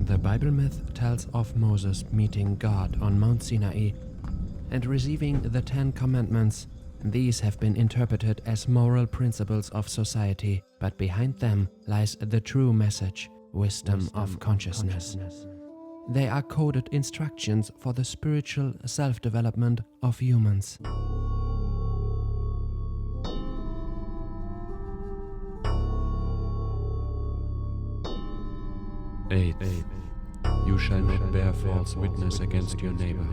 The Bible myth tells of Moses meeting God on Mount Sinai and receiving the 10 commandments. These have been interpreted as moral principles of society, but behind them lies the true message, wisdom of consciousness. They are coded instructions for the spiritual self-development of humans. 8. You shall not bear false witness against your neighbor.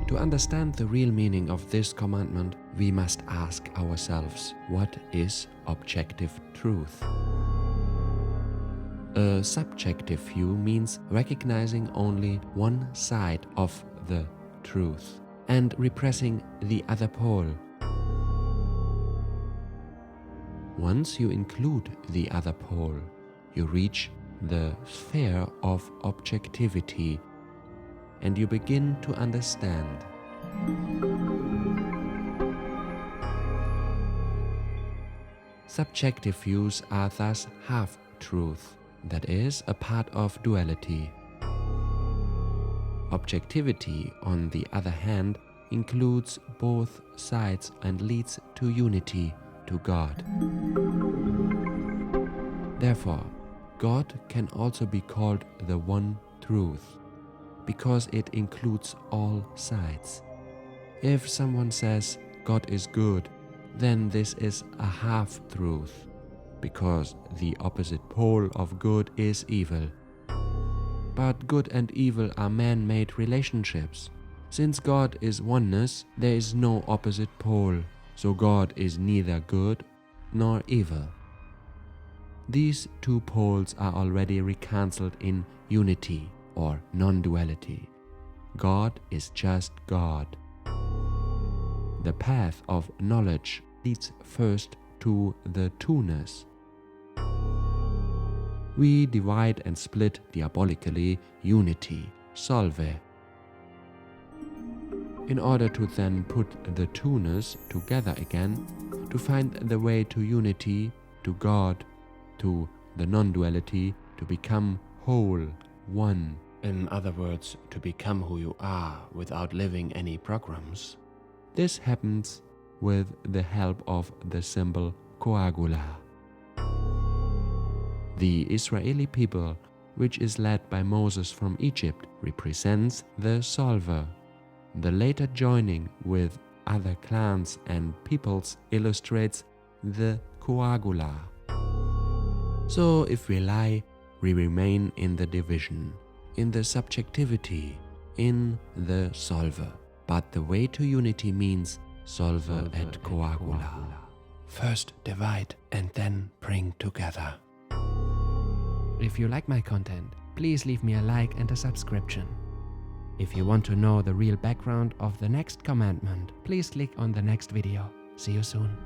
To understand the real meaning of this commandment, we must ask ourselves, what is objective truth? A subjective view means recognizing only one side of the truth and repressing the other pole. Once you include the other pole, you reach the sphere of objectivity and you begin to understand. Subjective views are thus half-truth, that is, a part of duality. Objectivity, on the other hand, includes both sides and leads to unity, to God. Therefore, God can also be called the one truth, because it includes all sides. If someone says God is good, then this is a half-truth, because the opposite pole of good is evil. But good and evil are man-made relationships. Since God is oneness, there is no opposite pole, so God is neither good nor evil. These two poles are already reconciled in unity or non-duality. God is just God. The path of knowledge leads first to the two-ness. We divide and split diabolically unity, solve, in order to then put the two-ness together again, to find the way to unity, to God, to the non-duality, to become whole, one. In other words, to become who you are without living any programs. This happens with the help of the symbol coagula. The Israeli people, which is led by Moses from Egypt, represents the solver. The later joining with other clans and peoples illustrates the coagula. So if we lie, we remain in the division, in the subjectivity, in the solver. But the way to unity means solver et coagula. First divide and then bring together. If you like my content, please leave me a like and a subscription. If you want to know the real background of the next commandment, please click on the next video. See you soon.